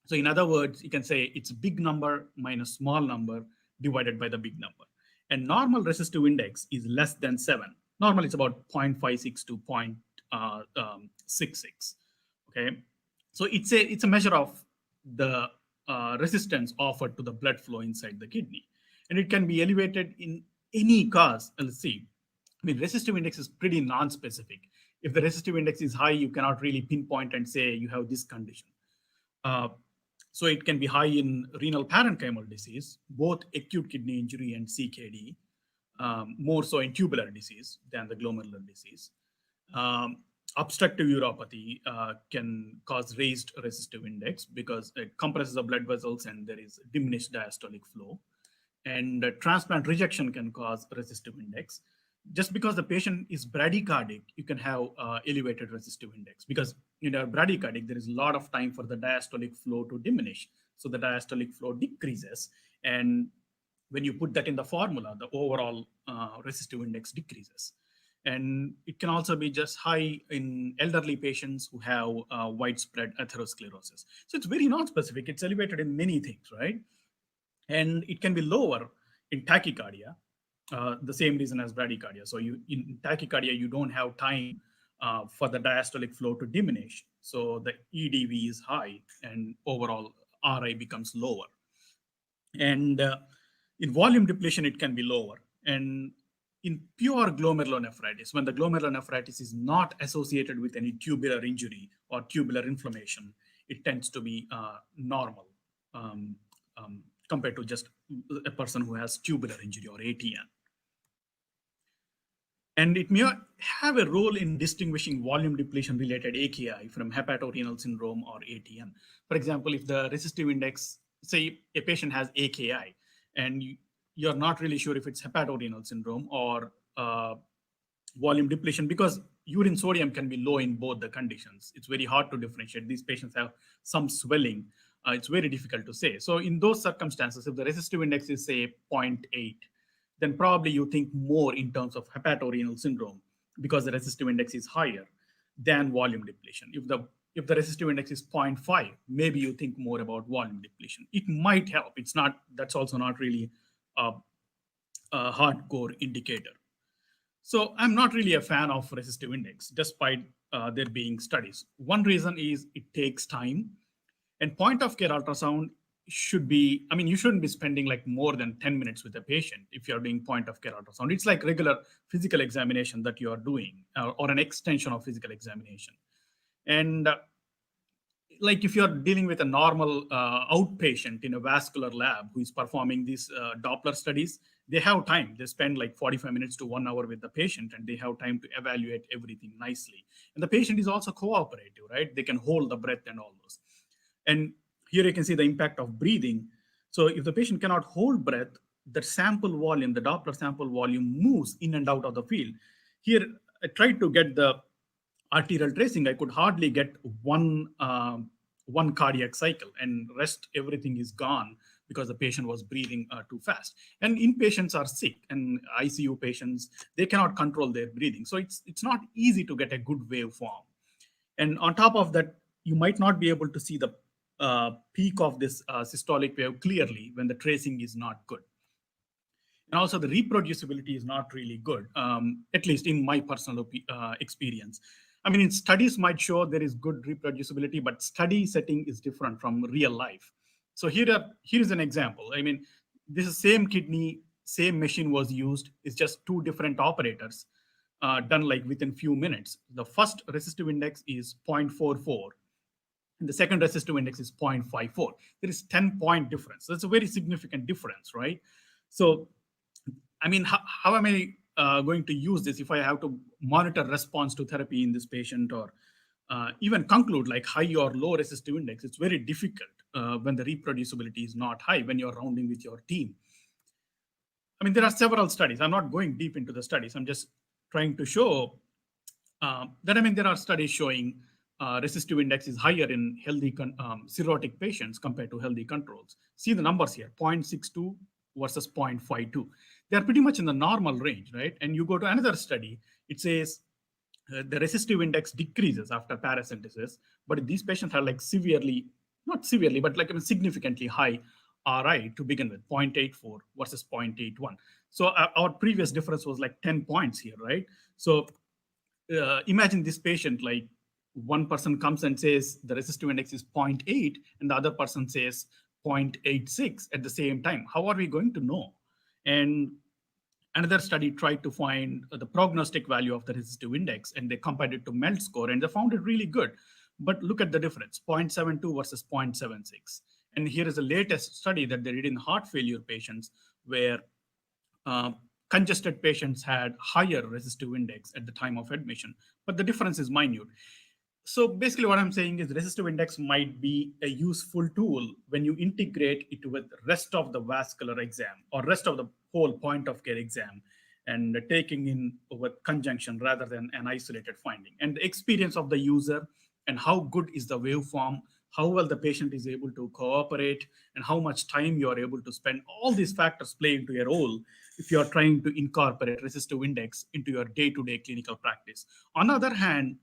So in other words, you can say it's big number minus small number divided by the big number. And normal resistive index is less than 7. Normally it's about 0.56 to 0.66. Okay, so it's a measure of the resistance offered to the blood flow inside the kidney, and it can be elevated in any cause. Let's see. I mean, resistive index is pretty non-specific. If the resistive index is high, you cannot really pinpoint and say you have this condition. So it can be high in renal parenchymal disease, both acute kidney injury and CKD, more so in tubular disease than the glomerular disease. Obstructive uropathy can cause raised resistive index because it compresses the blood vessels and there is diminished diastolic flow. And transplant rejection can cause resistive index. Just because the patient is bradycardic, you can have elevated resistive index because in a bradycardic, there is a lot of time for the diastolic flow to diminish. So the diastolic flow decreases. And when you put that in the formula, the overall resistive index decreases. And it can also be just high in elderly patients who have widespread atherosclerosis. So it's very non-specific. It's elevated in many things, right? And it can be lower in tachycardia. The same reason as bradycardia. So in tachycardia, you don't have time for the diastolic flow to diminish. So the EDV is high and overall RI becomes lower. And in volume depletion, it can be lower. And in pure glomerulonephritis, when the glomerulonephritis is not associated with any tubular injury or tubular inflammation, it tends to be normal compared to just a person who has tubular injury or ATN. And it may have a role in distinguishing volume depletion related AKI from hepatorenal syndrome or ATN. For example, if the resistive index, say a patient has AKI and you're not really sure if it's hepatorenal syndrome or volume depletion because urine sodium can be low in both the conditions. It's very hard to differentiate. These patients have some swelling. It's very difficult to say. So in those circumstances, if the resistive index is say 0.8, then probably you think more in terms of hepatorenal syndrome because the resistive index is higher than volume depletion. If the resistive index is 0.5, maybe you think more about volume depletion. It might help. It's not. That's also not really a hardcore indicator. So I'm not really a fan of resistive index, despite there being studies. One reason is it takes time, and point of care ultrasound should be, I mean, you shouldn't be spending like more than 10 minutes with a patient if you're doing point of care ultrasound. It's like regular physical examination that you are doing or an extension of physical examination. And like if you're dealing with a normal outpatient in a vascular lab who is performing these Doppler studies, they have time. They spend like 45 minutes to 1 hour with the patient and they have time to evaluate everything nicely. And the patient is also cooperative, right? They can hold the breath and all those. And here you can see the impact of breathing. So if the patient cannot hold breath, the sample volume, the Doppler sample volume moves in and out of the field. Here, I tried to get the arterial tracing. I could hardly get one cardiac cycle, and rest everything is gone because the patient was breathing too fast. And inpatients are sick, and ICU patients, they cannot control their breathing. So it's not easy to get a good waveform. And on top of that, you might not be able to see the peak of this systolic wave clearly when the tracing is not good. And also the reproducibility is not really good, at least in my personal experience. I mean, in studies might show there is good reproducibility, but study setting is different from real life. So here is an example. I mean, this is same kidney, same machine was used. It's just two different operators done like within few minutes. The first resistive index is 0.44. And the second resistive index is 0.54. There is 10-point difference. That's a very significant difference, right? So, I mean, how am I going to use this if I have to monitor response to therapy in this patient, or even conclude like high or low resistive index? It's very difficult when the reproducibility is not high, when you're rounding with your team. I mean, there are several studies. I'm not going deep into the studies. I'm just trying to show that, I mean, there are studies showing resistive index is higher in healthy cirrhotic patients compared to healthy controls. See the numbers here, 0.62 versus 0.52. They're pretty much in the normal range, right? And you go to another study, it says the resistive index decreases after paracentesis, but these patients are like severely, not severely, but like significantly high RI to begin with, 0.84 versus 0.81. So our previous difference was like 10 points here, right? So imagine this patient, like one person comes and says the resistive index is 0.8 and the other person says 0.86 at the same time. How are we going to know? And another study tried to find the prognostic value of the resistive index, and they compared it to MELD score, and they found it really good. But look at the difference, 0.72 versus 0.76. And here is the latest study that they did in heart failure patients, where congested patients had higher resistive index at the time of admission, but the difference is minute. So basically what I'm saying is resistive index might be a useful tool when you integrate it with the rest of the vascular exam or rest of the whole point of care exam, and taking in with conjunction rather than an isolated finding. And the experience of the user and how good is the waveform, how well the patient is able to cooperate, and how much time you are able to spend. All these factors play into your role if you are trying to incorporate resistive index into your day-to-day clinical practice. On the other hand,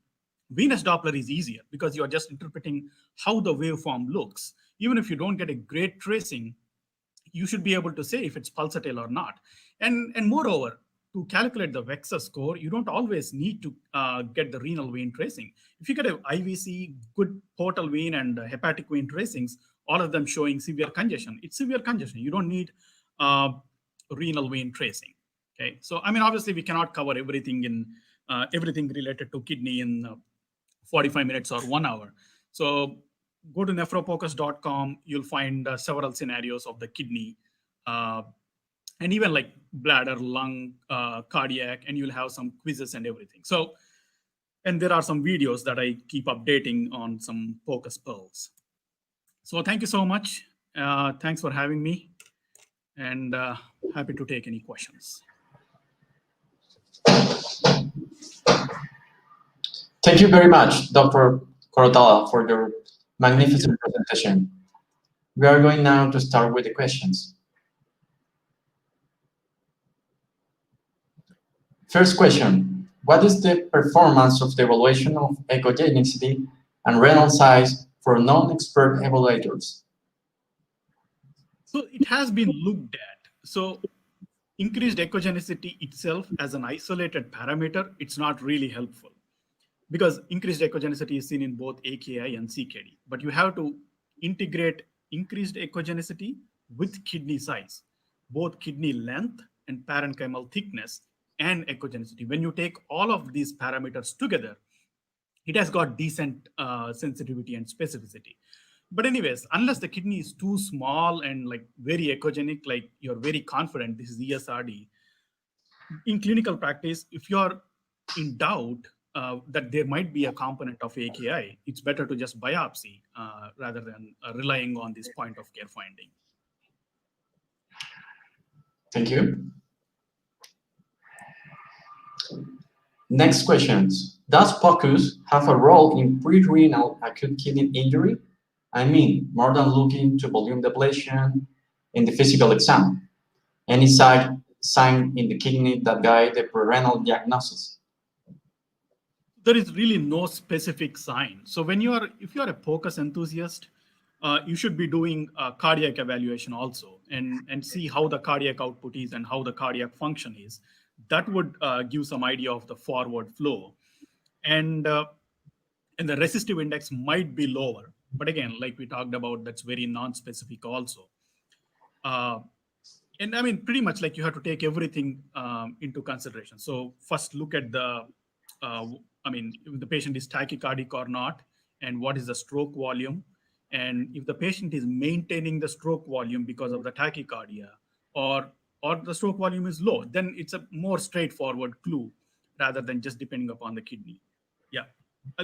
venous Doppler is easier because you are just interpreting how the waveform looks. Even if you don't get a great tracing, you should be able to say if it's pulsatile or not. And moreover, to calculate the VEXA score, you don't always need to get the renal vein tracing. If you get an IVC, good portal vein and hepatic vein tracings, all of them showing severe congestion, it's severe congestion. You don't need renal vein tracing. Okay, so I mean, obviously we cannot cover everything in everything related to kidney in 45 minutes or 1 hour. So go to NephroPOCUS.com. You'll find several scenarios of the kidney, and even like bladder, lung, cardiac, and you'll have some quizzes and everything. So, and there are some videos that I keep updating on some POCUS pearls. So thank you so much. Thanks for having me, and happy to take any questions. Thank you very much, Dr. Koratala, for your magnificent presentation. We are going now to start with the questions. First question, what is the performance of the evaluation of echogenicity and renal size for non-expert evaluators? So it has been looked at. So increased echogenicity itself as an isolated parameter, it's not really helpful, because increased echogenicity is seen in both AKI and CKD. But you have to integrate increased echogenicity with kidney size, both kidney length and parenchymal thickness and echogenicity. When you take all of these parameters together, it has got decent sensitivity and specificity. But anyways, unless the kidney is too small and like very echogenic, like you're very confident this is ESRD, in clinical practice, if you're in doubt, that there might be a component of AKI, it's better to just biopsy rather than relying on this point of care finding. Thank you. Next questions. Does POCUS have a role in pre-renal acute kidney injury? I mean, more than looking to volume depletion in the physical exam. Any sign in the kidney that guide the pre-renal diagnosis? There is really no specific sign. So if you are a POCUS enthusiast, you should be doing a cardiac evaluation also and see how the cardiac output is and how the cardiac function is. That would give some idea of the forward flow. And the resistive index might be lower. But again, like we talked about, that's very non-specific also. And I mean, pretty much like you have to take everything into consideration. So first look at if the patient is tachycardic or not, and what is the stroke volume. And if the patient is maintaining the stroke volume because of the tachycardia, or the stroke volume is low, then it's a more straightforward clue rather than just depending upon the kidney. Yeah.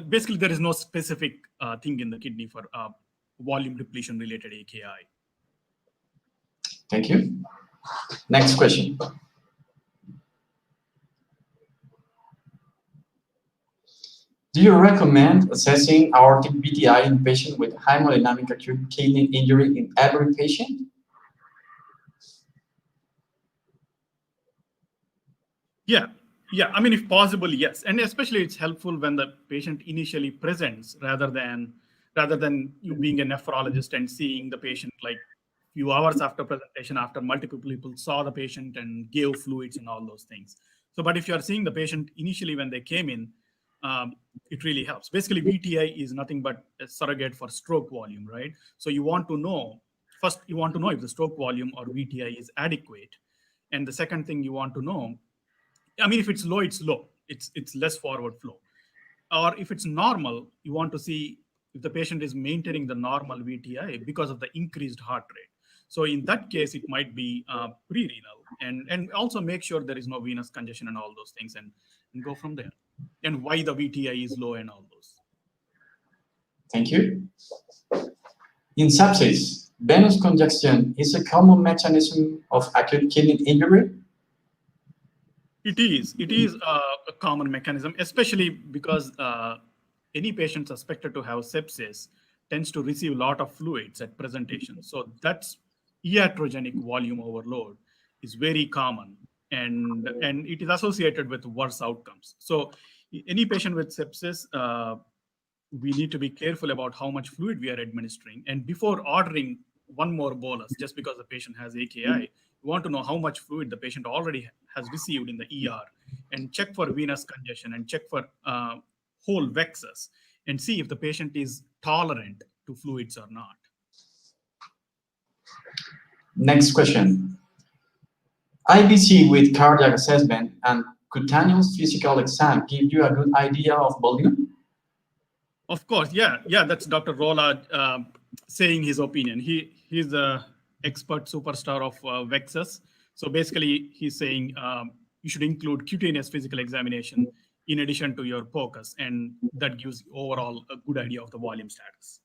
Basically, there is no specific thing in the kidney for volume depletion related AKI. Thank you. Next question. Do you recommend assessing aortic VTI in patients with hemodynamic acute kidney injury in every patient? Yeah. I mean, if possible, yes. And especially it's helpful when the patient initially presents rather than you being a nephrologist and seeing the patient like few hours after presentation, after multiple people saw the patient and gave fluids and all those things. So, but if you are seeing the patient initially when they came in, it really helps. Basically, VTI is nothing but a surrogate for stroke volume, right? So you want to know if the stroke volume or VTI is adequate. And the second thing you want to know, I mean, if it's low, it's low. It's less forward flow. Or if it's normal, you want to see if the patient is maintaining the normal VTI because of the increased heart rate. So in that case, it might be pre-renal, and also make sure there is no venous congestion and all those things, and go from there. And why the VTI is low and all those. Thank you. In sepsis, venous congestion is a common mechanism of acute kidney injury. It is a common mechanism, especially because any patient suspected to have sepsis tends to receive a lot of fluids at presentation. So that's iatrogenic volume overload is very common, and it is associated with worse outcomes. So any patient with sepsis, we need to be careful about how much fluid we are administering. And before ordering one more bolus, just because the patient has AKI, you want to know how much fluid the patient already has received in the ER, and check for venous congestion and check for whole vexus, and see if the patient is tolerant to fluids or not. Next question. IBC with cardiac assessment and cutaneous physical exam give you a good idea of volume? Of course, yeah. That's Dr. Rolla saying his opinion. He's the expert superstar of vexus. So basically, he's saying you should include cutaneous physical examination in addition to your POCUS, and that gives you overall a good idea of the volume status.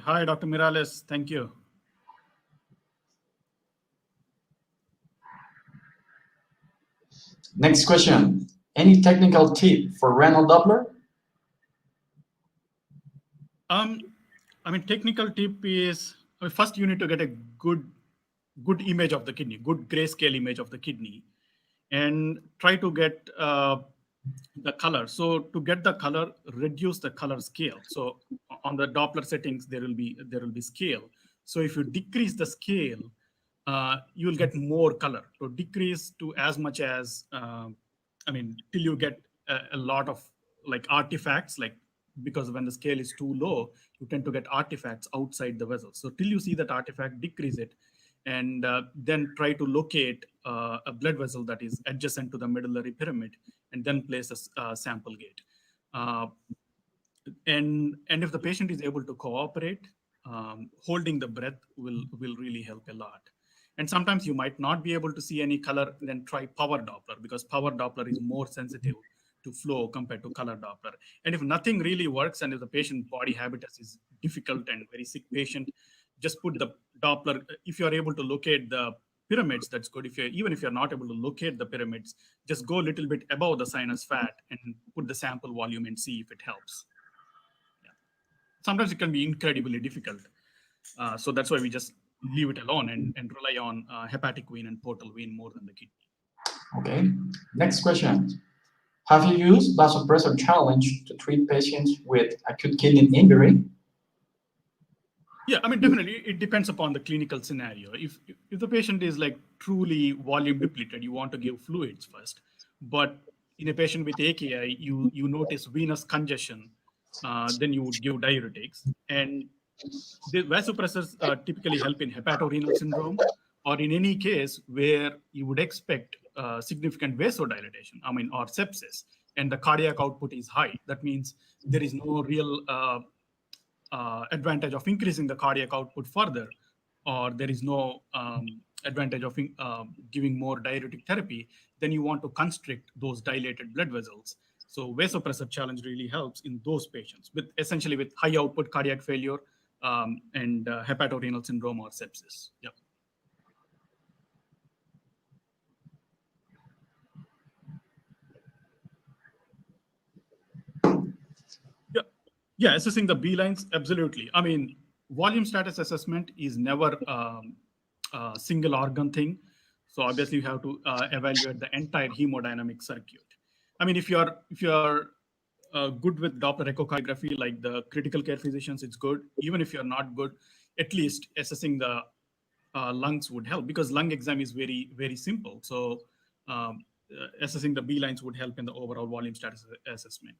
Hi, Dr. Miralles. Thank you. Next question. Any technical tip for renal Doppler? I mean, technical tip is, first you need to get a good image of the kidney, good grayscale image of the kidney, and try to get the color. So to get the color, reduce the color scale. So on the Doppler settings, there will be scale. So if you decrease the scale, you will get more color. So decrease to as much as, till you get a lot of like artifacts, like, because when the scale is too low, you tend to get artifacts outside the vessel. So till you see that artifact, decrease it, and then try to locate a blood vessel that is adjacent to the medullary pyramid, and then place a sample gate. And if the patient is able to cooperate, holding the breath will really help a lot. And sometimes you might not be able to see any color, then try power Doppler, because power Doppler is more sensitive to flow compared to color Doppler. And if nothing really works, and if the patient body habitus is difficult and very sick patient, just put the Doppler. If you're able to locate the pyramids, that's good. Even if you're not able to locate the pyramids, just go a little bit above the sinus fat and put the sample volume and see if it helps. Yeah. Sometimes it can be incredibly difficult. So that's why we just leave it alone and rely on hepatic vein and portal vein more than the kidney. Okay, next question. Have you used vasopressor challenge to treat patients with acute kidney injury? Yeah, I mean, definitely, it depends upon the clinical scenario. If the patient is like truly volume depleted, you want to give fluids first. But in a patient with AKI, you notice venous congestion, then you would give diuretics. And the vasopressors typically help in hepatorenal syndrome, or in any case where you would expect significant vasodilatation, I mean, or sepsis, and the cardiac output is high. That means there is no real advantage of increasing the cardiac output further, or there is no advantage of giving more diuretic therapy, then you want to constrict those dilated blood vessels. So vasopressor challenge really helps in those patients with essentially with high output cardiac failure and hepatorenal syndrome or sepsis. Yep. Yeah, assessing the B lines, absolutely. I mean, volume status assessment is never a single organ thing. So obviously you have to evaluate the entire hemodynamic circuit. I mean, if you're good with Doppler echocardiography, like the critical care physicians, it's good. Even if you're not good, at least assessing the lungs would help, because lung exam is very, very simple. So assessing the B lines would help in the overall volume status assessment.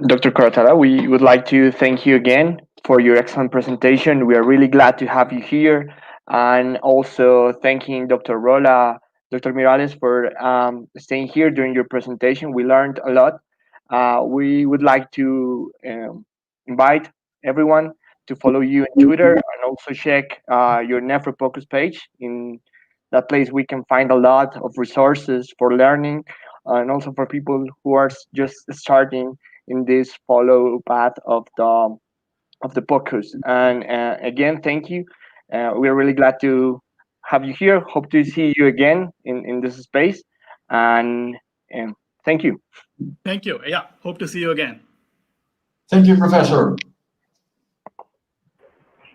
Dr. Koratala, we would like to thank you again for your excellent presentation. We are really glad to have you here. And also thanking Dr. Rola, Dr. Mirales for staying here during your presentation. We learned a lot. We would like to invite everyone to follow you on Twitter and also check your NephroPOCUS page. In that place, we can find a lot of resources for learning and also for people who are just starting in this follow path of the POCUS. And again, thank you. We're really glad to have you here. Hope to see you again in this space. And thank you. Thank you. Yeah, hope to see you again. Thank you, Professor.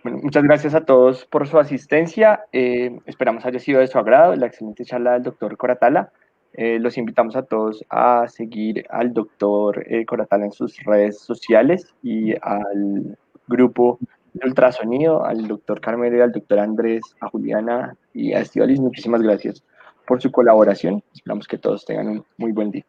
Bueno, muchas gracias a todos por su asistencia. Esperamos haya sido de su agrado la excelente charla del doctor Koratala. Los invitamos a todos a seguir al doctor Koratala en sus redes sociales y al grupo de ultrasonido, al doctor Carmelo, al doctor Andrés, a Juliana y a Estivalis. Muchísimas gracias por su colaboración. Esperamos que todos tengan un muy buen día.